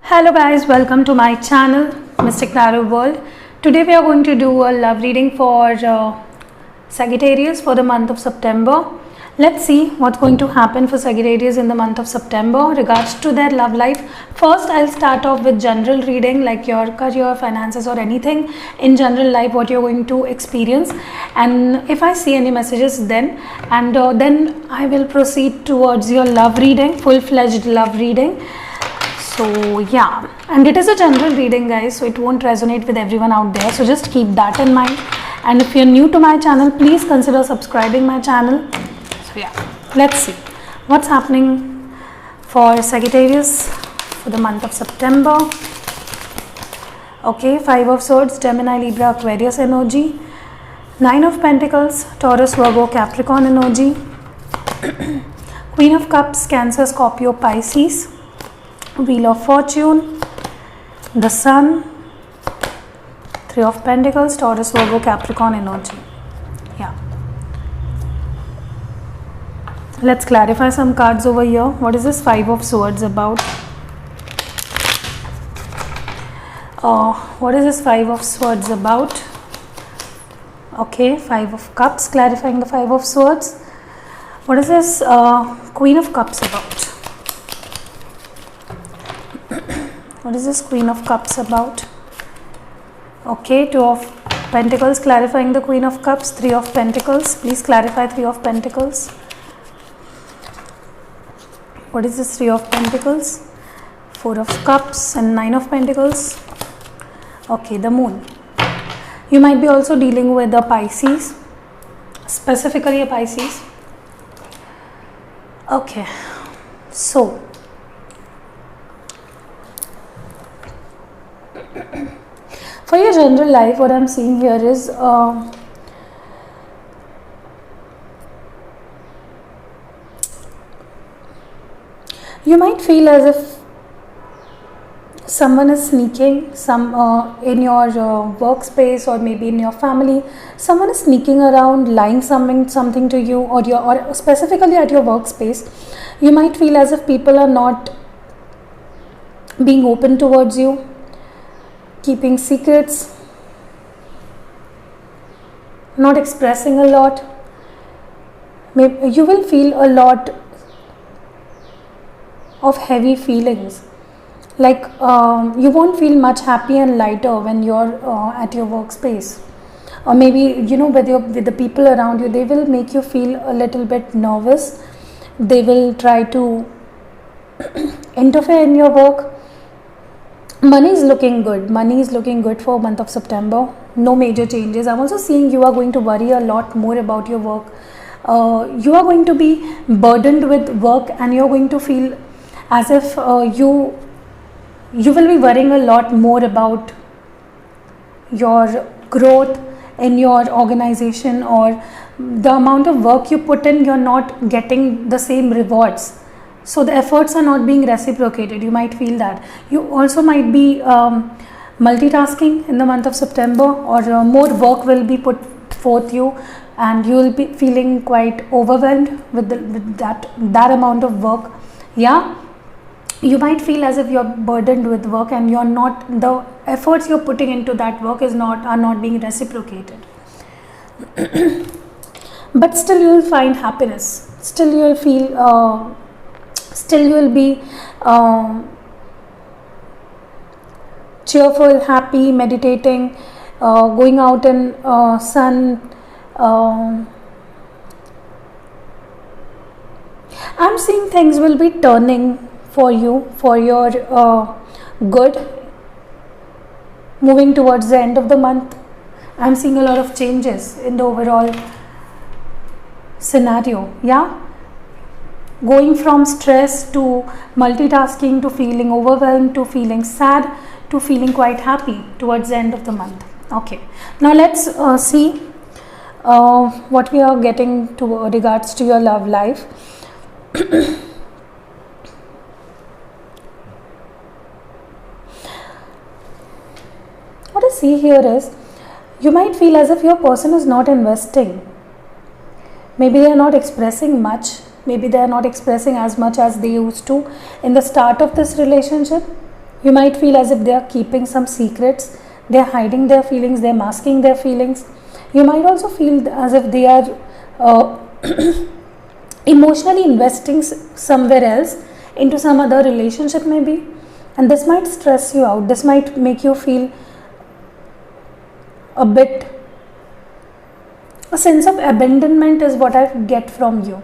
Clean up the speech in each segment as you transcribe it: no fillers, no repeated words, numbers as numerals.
Hello guys, welcome to my channel Mystic Tarot World. Today we are going to do a love reading for Sagittarius for the month of September. Let's see what's going to happen for Sagittarius in the month of September regards to their love life. First, I'll start off with general reading like your career, finances or anything in general life what you're going to experience, and if I see any messages then I will proceed towards your love reading, full-fledged love reading. So yeah, and it is a general reading guys, so it won't resonate with everyone out there, so just keep that in mind. And if you're new to my channel, please consider subscribing my channel. So yeah, let's see what's happening for Sagittarius for the month of September. Okay, 5 of Swords, Gemini, Libra, Aquarius energy. 9 of Pentacles, Taurus, Virgo, Capricorn energy. Queen of Cups, Cancer, Scorpio, Pisces. Wheel of Fortune, the Sun, 3 of Pentacles, Taurus, Virgo, Capricorn energy. Yeah. Let's clarify some cards over here. What is this 5 of Swords about? What is this 5 of Swords about? Okay, 5 of Cups, clarifying the 5 of Swords. What is this Queen of Cups about? What is this Queen of Cups about? Okay, 2 of Pentacles, clarifying the Queen of Cups. 3 of Pentacles, please clarify 3 of Pentacles. What is this 3 of Pentacles? 4 of Cups and 9 of Pentacles. Okay, the Moon. You might be also dealing with a Pisces, specifically a Pisces. Okay, so for your general life, what I'm seeing here is you might feel as if someone is sneaking in your workspace, or maybe in your family. Someone is sneaking around, lying something to you, or specifically at your workspace. You might feel as if people are not being open towards you, keeping secrets, not expressing a lot. Maybe you will feel a lot of heavy feelings, like you won't feel much happy and lighter when you're at your workspace, or maybe with the people around you. They will make you feel a little bit nervous. They will try to interfere in your work. Money is looking good. Money is looking good for month of September. No major changes. I'm also seeing you are going to worry a lot more about your work. You are going to be burdened with work, and you're going to feel as if you will be worrying a lot more about your growth in your organization, or the amount of work you put in, you're not getting the same rewards. So the efforts are not being reciprocated. You might feel that. You also might be multitasking in the month of September, or more work will be put forth you, and you will be feeling quite overwhelmed with that amount of work. Yeah, you might feel as if you're burdened with work, and the efforts you're putting into that work are not being reciprocated. But still you will find happiness. Still you will feel. Still you will be cheerful, happy, meditating, going out in sun. I'm seeing things will be turning for you, for your good, moving towards the end of the month. I'm seeing a lot of changes in the overall scenario. Yeah, going from stress to multitasking, to feeling overwhelmed, to feeling sad, to feeling quite happy towards the end of the month. Okay, now let's see what we are getting to regards to your love life. What I see here is you might feel as if your person is not investing. Maybe they are not expressing much. Maybe they are not expressing as much as they used to in the start of this relationship. You might feel as if they are keeping some secrets, they are hiding their feelings, they are masking their feelings. You might also feel as if they are emotionally investing somewhere else, into some other relationship maybe, and this might stress you out. This might make you feel a bit, a sense of abandonment is what I get from you.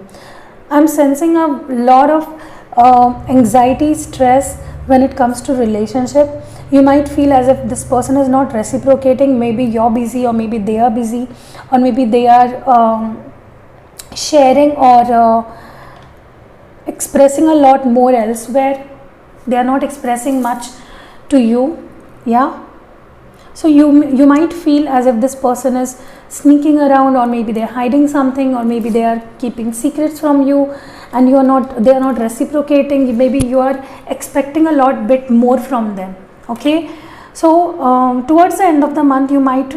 I'm sensing a lot of anxiety, stress when it comes to relationship. You might feel as if this person is not reciprocating. Maybe you're busy, or maybe they are busy, or maybe they are sharing or expressing a lot more elsewhere. They are not expressing much to you. Yeah, so you might feel as if this person is sneaking around, or maybe they are hiding something, or maybe they are keeping secrets from you, and they are not reciprocating. Maybe you are expecting a lot bit more from them. Okay, so towards the end of the month, you might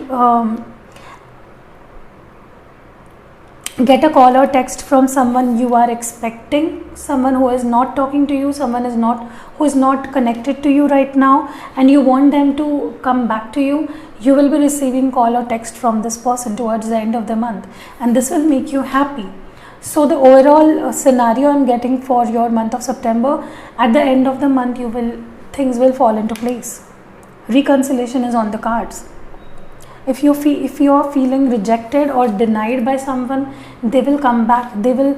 get a call or text from someone you are expecting, someone who is not talking to you, who is not connected to you right now, and you want them to come back to you. You will be receiving call or text from this person towards the end of the month, and this will make you happy. So the overall scenario I'm getting for your month of September, at the end of the month things will fall into place. Reconciliation is on the cards. If you are feeling rejected or denied by someone, they will come back. They will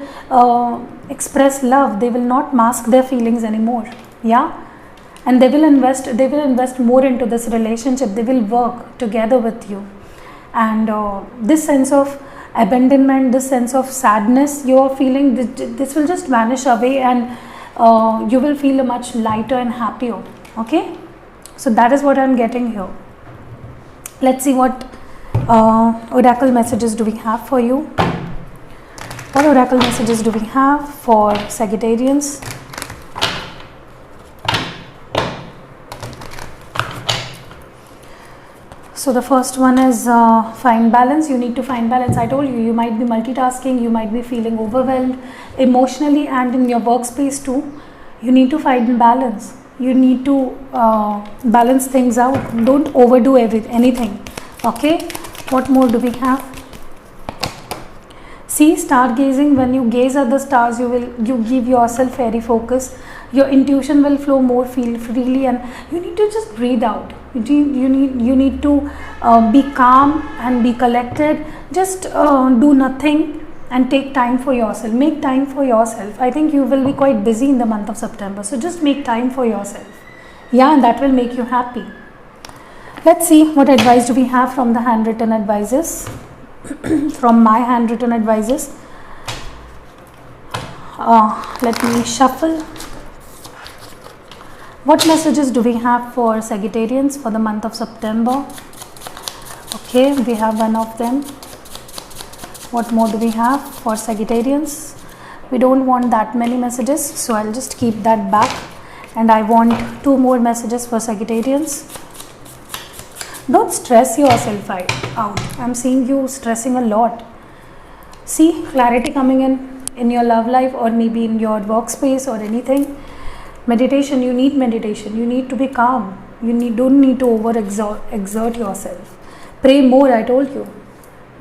express love. They will not mask their feelings anymore. Yeah, and they will invest more into this relationship. They will work together with you, and this sense of abandonment, this sense of sadness you are feeling, this will just vanish away, and you will feel much lighter and happier. Okay, so that is what I'm getting here. Let's see what oracle messages do we have for you. What oracle messages do we have for Sagittarians? So the first one is find balance. You need to find balance. I told you might be multitasking, you might be feeling overwhelmed emotionally and in your workspace too. You need to find balance. You need to balance things out. Don't overdo anything. Okay, what more do we have? See, stargazing. When you gaze at the stars, you give yourself fairy focus. Your intuition will flow more freely, and you need to just breathe out. You need to be calm and be collected. Just do nothing and take time for yourself. Make time for yourself. I think you will be quite busy in the month of September, so just make time for yourself. Yeah, and that will make you happy. Let's see what advice do we have from the handwritten advices. From my handwritten advices. Let me shuffle. What messages do we have for Sagittarians for the month of September? Okay, we have one of them. What more do we have for Sagittarians? We don't want that many messages, so I'll just keep that back, and I want 2 more messages for Sagittarians. Don't stress yourself out. I'm seeing you stressing a lot. See, clarity coming in your love life, or maybe in your workspace or anything. Meditation, you need meditation. You need to be calm. Don't need to exert yourself. Pray more, I told you.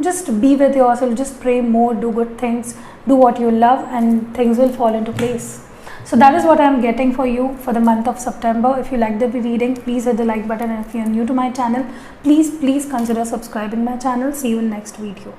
Just be with yourself, just pray more, do good things, do what you love, and things will fall into place. So that is what I am getting for you for the month of September. If you like the reading, please hit the like button, and if you are new to my channel, please consider subscribing my channel. See you in next video.